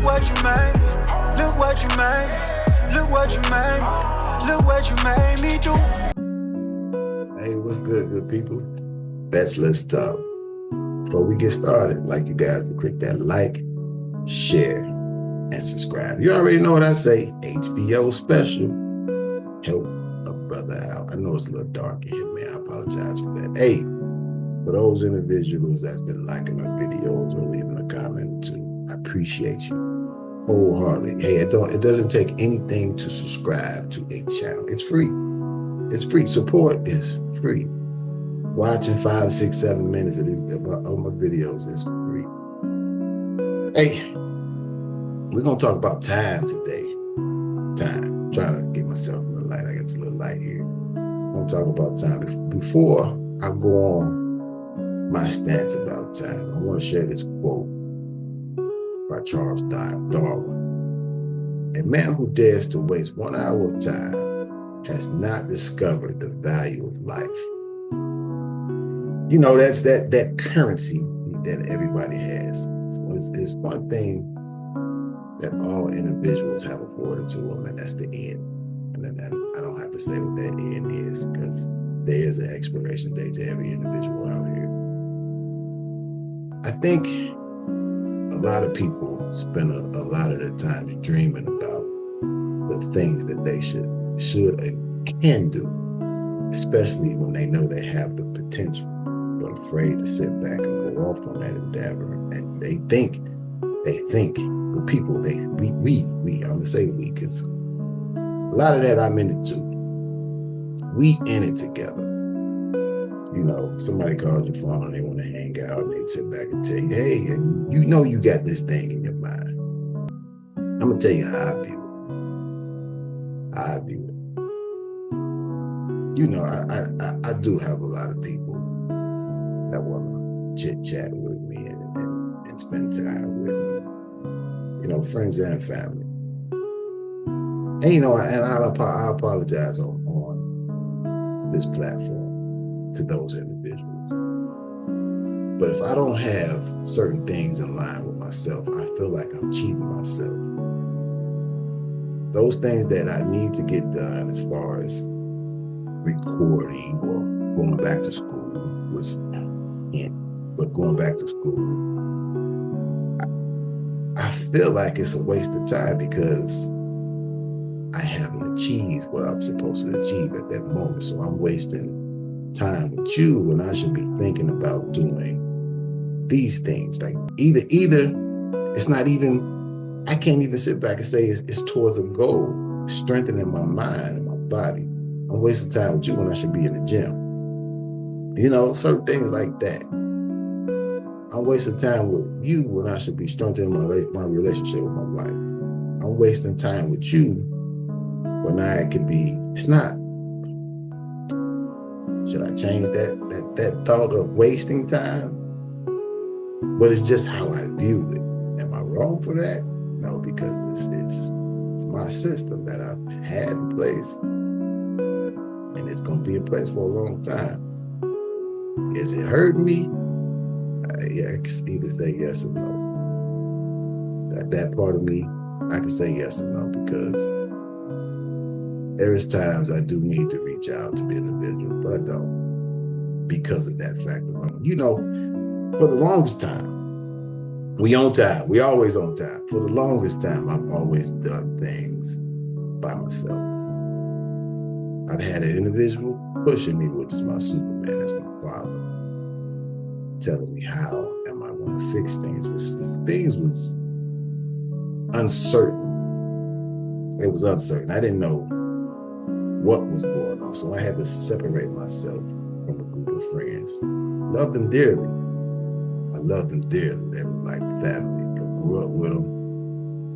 what you made me. Look what you made me. Look what you made me. Look what you made me do. Hey, what's good people? Let's talk. Before we get started, I'd like you guys to click that like, share, and subscribe. You already know what I say. HBO special. Help a brother out. I know it's a little dark in here, man. I apologize for that. Hey, for those individuals that's been liking our videos or leaving a comment or two, I appreciate you wholeheartedly. Hey, it doesn't take anything to subscribe to a channel. It's free. It's free. Support is free. Watching 5, 6, 7 minutes of my videos is free. Hey, we're gonna talk about time today. Time. I'm trying to get myself a little light. I got a little light here. I'm gonna talk about time. Before I go on my stance about time, I want to share this quote by Charles Darwin. A man who dares to waste 1 hour of time has not discovered the value of life. You know, that's that currency that everybody has. It's one thing that all individuals have afforded to them, and that's the end. And I don't have to say what that end is, because there is an expiration date to every individual out here. I think a lot of people spend a lot of their time dreaming about the things that they should and can do, especially when they know they have the potential, but afraid to sit back and go off on that endeavor. And they think, I'm gonna say we, because a lot of that I'm in it too. We in it together. You know, somebody calls your phone and they want to hang out and they sit back and tell you, hey, and you know you got this thing in your mind. I'm gonna tell you how I view it. You know, I do have a lot of people that want to chit chat with me and spend time with me. You know, friends and family. And you know, and I apologize on this platform to those individuals. But if I don't have certain things in line with myself, I feel like I'm cheating myself. Those things that I need to get done, as far as recording or going back to school, but going back to school, I feel like it's a waste of time because I haven't achieved what I'm supposed to achieve at that moment. So I'm wasting time with you when I should be thinking about doing these things. Like either it's not even, I can't even sit back and say it's towards a goal, strengthening my mind and my body. I'm wasting time with you when I should be in the gym. You know, certain things like that. I'm wasting time with you when I should be strengthening my relationship with my wife. I'm wasting time with you when I could be, it's not, should I change that thought of wasting time? But it's just how I view it. Am I wrong for that? No, because it's my system that I've had in place, and it's going to be in place for a long time. Is it hurting me? Yeah, I can either say yes or no. That part of me, I can say yes or no, because there is times I do need to reach out to the individuals, but I don't, because of that fact alone. You know, for the longest time, we on time. We always on time. For the longest time, I've always done things by myself. I've had an individual pushing me, which is my Superman, that's my father, telling me how am I going to fix things. Things was uncertain. It was uncertain. I didn't know what was going on. So I had to separate myself from a group of friends. Loved them dearly. I loved them dearly. They were like family. I grew up with them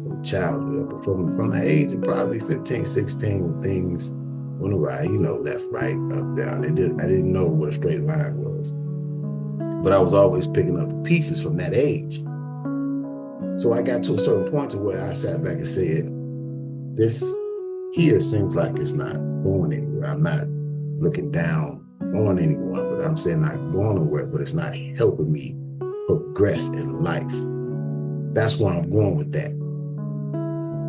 from childhood. But from the age of probably 15, 16, when things went awry, you know, left, right, up, down. I didn't know what a straight line was. But I was always picking up the pieces from that age. So I got to a certain point to where I sat back and said, this here seems like it's not going anywhere. I'm not looking down on anyone, but I'm saying not going nowhere, but it's not helping me progress in life. That's where I'm going with that.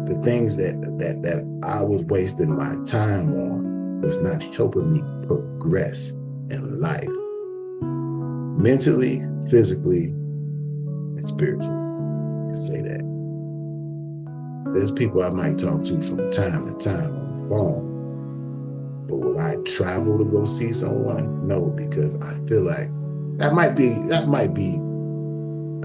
the things that I was wasting my time on was not helping me progress in life, mentally, physically, and spiritually. I can say that. There's people I might talk to from time to time on the phone, but will I travel to go see someone? No, because I feel like that might be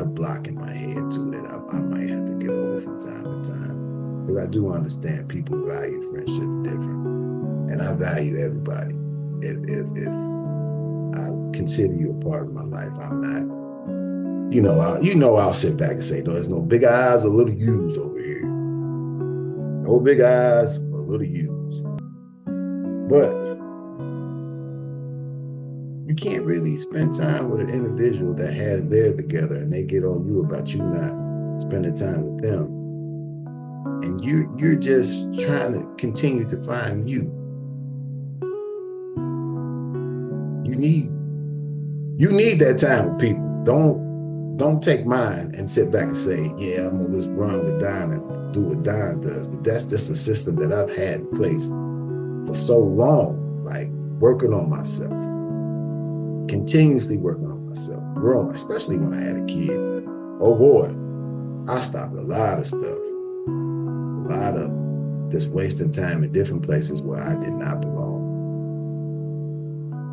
a block in my head too that I might have to get over from time to time. Because I do understand people value friendship different, and I value everybody. If I consider you a part of my life, I'm not. I'll sit back and say, no, there's no big eyes or little U's over here. No big eyes or little U's. But you can't really spend time with an individual that has theirs together and they get on you about you not spending time with them. And you're just trying to continue to find you. You need that time with people. Don't take mine and sit back and say, yeah, I'm gonna just run with Don and do what Don does. But that's just a system that I've had in place for so long, like working on myself, continuously working on myself, growing, especially when I had a kid. Oh boy, I stopped a lot of stuff, a lot of just wasting time in different places where I did not belong.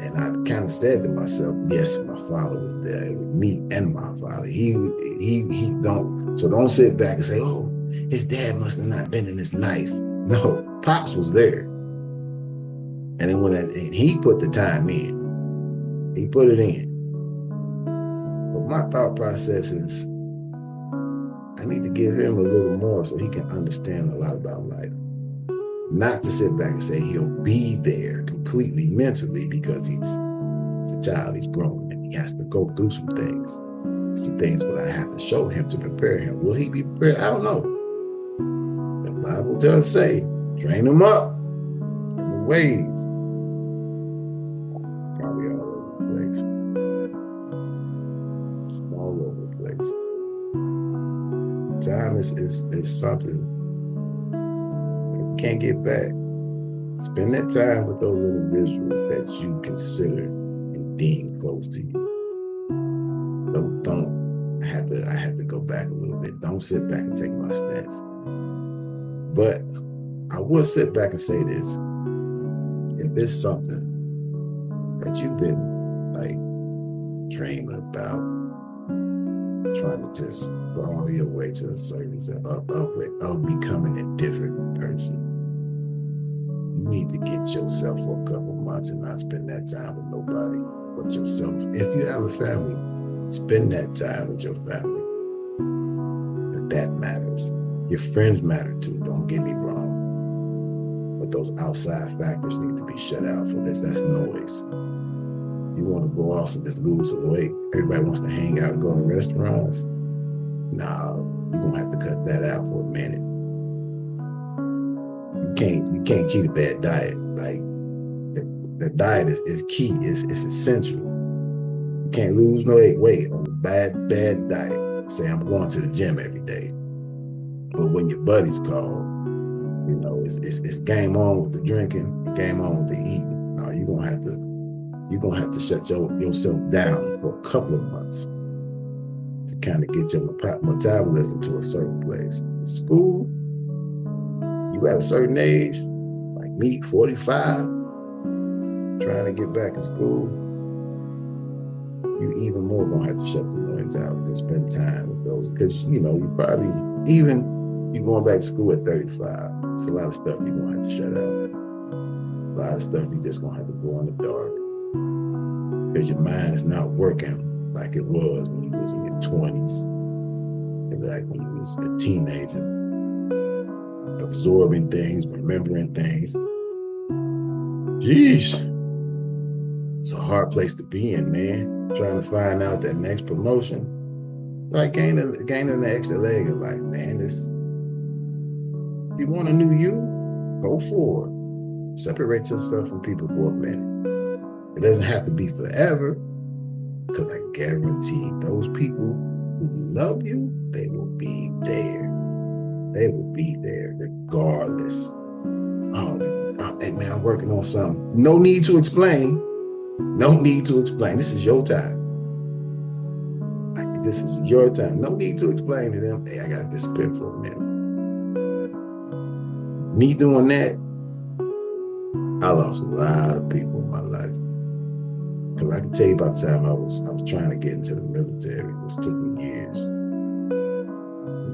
And I kind of said to myself, yes, my father was there. It was me and my father. He don't sit back and say, oh, his dad must have not been in his life. No, Pops was there. And then and he put the time in. He put it in. But my thought process is, I need to give him a little more so he can understand a lot about life. Not to sit back and say he'll be there completely mentally because he's a child, he's growing, and he has to go through some things that I have to show him to prepare him. Will he be prepared? I don't know. The Bible does say, train him up in the ways. Probably all over the place. All over the place. Time is something can't get back. Spend that time with those individuals that you consider and deem close to you. I had to go back a little bit. Don't sit back and take my stance. But I will sit back and say this. If it's something that you've been like dreaming about, trying to just go all your way to the surface of becoming a different person, you need to get yourself for a couple months and not spend that time with nobody but yourself. If you have a family, spend that time with your family. Because that matters. Your friends matter too, don't get me wrong. But those outside factors need to be shut out for this. That's noise. You want to go off and just lose some weight. Everybody wants to hang out and go to restaurants. Nah, you're going to have to cut that out for a minute. You can't cheat a bad diet. Like the diet is key. It's essential. You can't lose no weight on a bad diet. Say I'm going to the gym every day, but when your buddies call, it's game on with the drinking, game on with the eating. No, you're gonna have to shut yourself down for a couple of months to kind of get your metabolism to a certain place. In school, you at a certain age, like me, 45, trying to get back in school, you even more gonna have to shut the noise out and spend time with those. Because you probably, even you going back to school at 35, it's a lot of stuff you're gonna have to shut out. A lot of stuff you just gonna have to go in the dark. Because your mind is not working like it was when you was in your 20s. And like when you was a teenager, absorbing things, remembering things. Jeez. It's a hard place to be in, man. Trying to find out that next promotion. Like gaining an extra leg of life, man. You want a new you? Go for it. Separate yourself from people for a minute. It doesn't have to be forever, because I guarantee those people who love you, they will be there. They will be there regardless. Hey man, I'm working on something. No need to explain. No need to explain. This is your time. Like, this is your time. No need to explain to them, hey, I got to disappear for a minute. Me doing that, I lost a lot of people in my life. Because I can tell you about the time I was trying to get into the military. It took me years.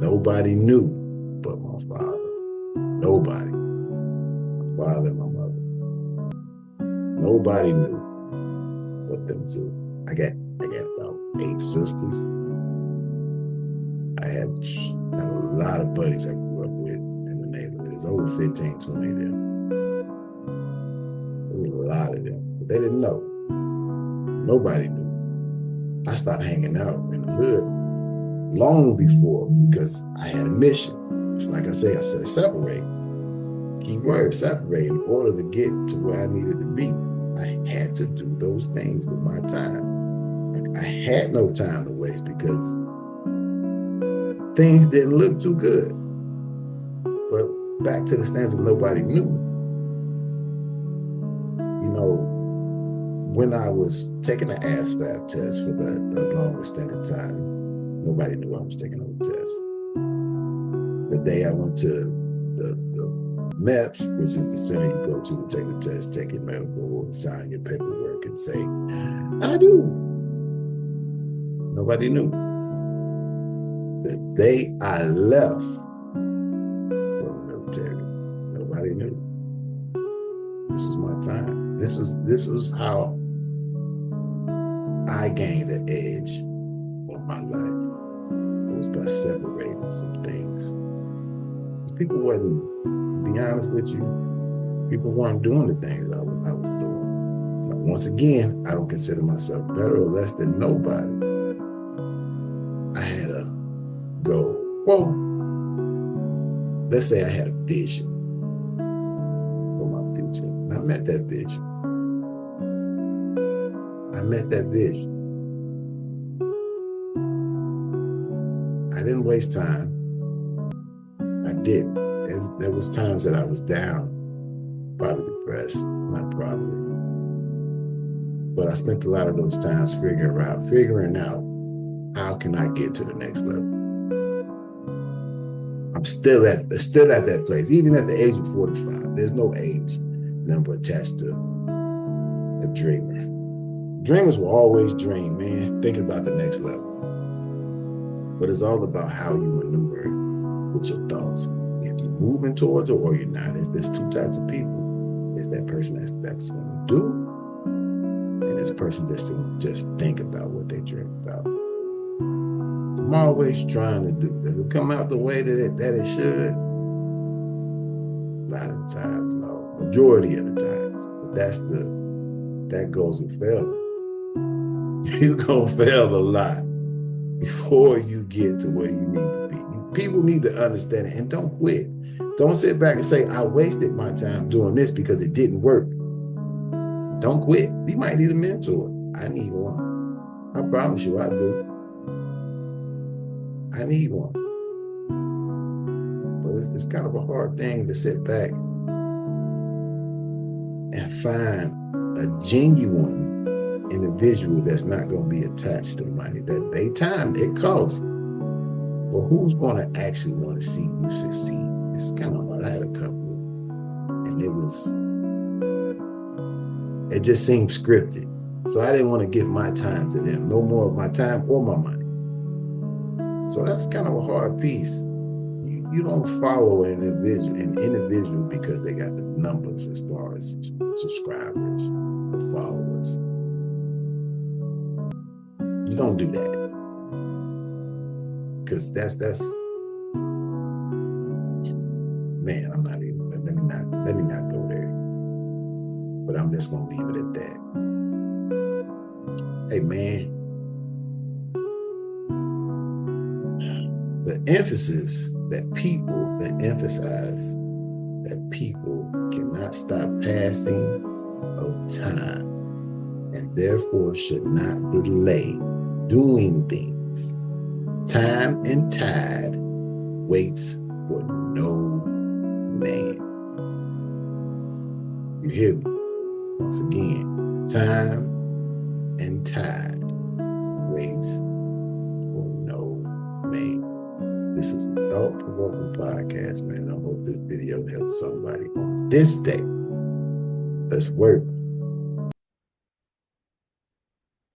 Nobody knew but my father. Nobody. My father and my mother. Nobody knew but them two. I got about 8 sisters. I had a lot of buddies I grew up with in the neighborhood. There's over 15, 20 of them. There was a lot of them, but they didn't know. Nobody knew. I stopped hanging out in the hood long before because I had a mission. It's like I said separate. Key word, separate. In order to get to where I needed to be, I had to do those things with my time. I had no time to waste because things didn't look too good. But back to the stance of nobody knew. You know, when I was taking the ASVAB test for the long extended time, nobody knew I was taking those tests. The day I went to the MEPS, which is the center you go to take the test, take your medical, sign your paperwork, and say, I do. Nobody knew. The day I left for the military, nobody knew. This was my time. This was how I gained the edge on my life. It was by separating some things. People wasn't, to be honest with you, people weren't doing the things I was doing. Like, once again, I don't consider myself better or less than nobody. I had a goal. Well, let's say I had a vision for my future. And I met that vision. I didn't waste time. I did. There was times that I was down, probably depressed, not probably. But I spent a lot of those times figuring out how can I get to the next level. I'm still at that place, even at the age of 45. There's no age number attached to a dreamer. Dreamers will always dream, man, thinking about the next level. But it's all about how you maneuver with your thoughts. If you're moving towards it or you're not. There's 2 types of people. There's that person that's going to do, and this person that's going to just think about what they dream about. I'm always trying to do. Does it come out the way that it should? A lot of times, no. Majority of the times. But that goes with failing. You're going to fail a lot before you get to where you need to be. People need to understand it, and don't quit. Don't sit back and say, I wasted my time doing this because it didn't work. Don't quit. You might need a mentor. I need one. I promise you I do. I need one. But it's kind of a hard thing to sit back and find a genuine individual that's not going to be attached to money. That they time, it costs. But who's going to actually want to see you succeed? It's kind of hard. I had a couple, and it just seemed scripted. So I didn't want to give my time to them, no more of my time or my money. So that's kind of a hard piece. You don't follow an individual because they got the numbers as far as subscribers or followers. You don't do that. Because that's man, I'm not even, let me not go there. But I'm just gonna leave it at that. Hey man, the emphasis that emphasize that people cannot stop passing of time and therefore should not delay doing things. Time and tide waits for no man. You hear me? Once again, time and tide waits for no man. This is the Thought Provoking Podcast, man. I hope this video helps somebody on this day. Let's work.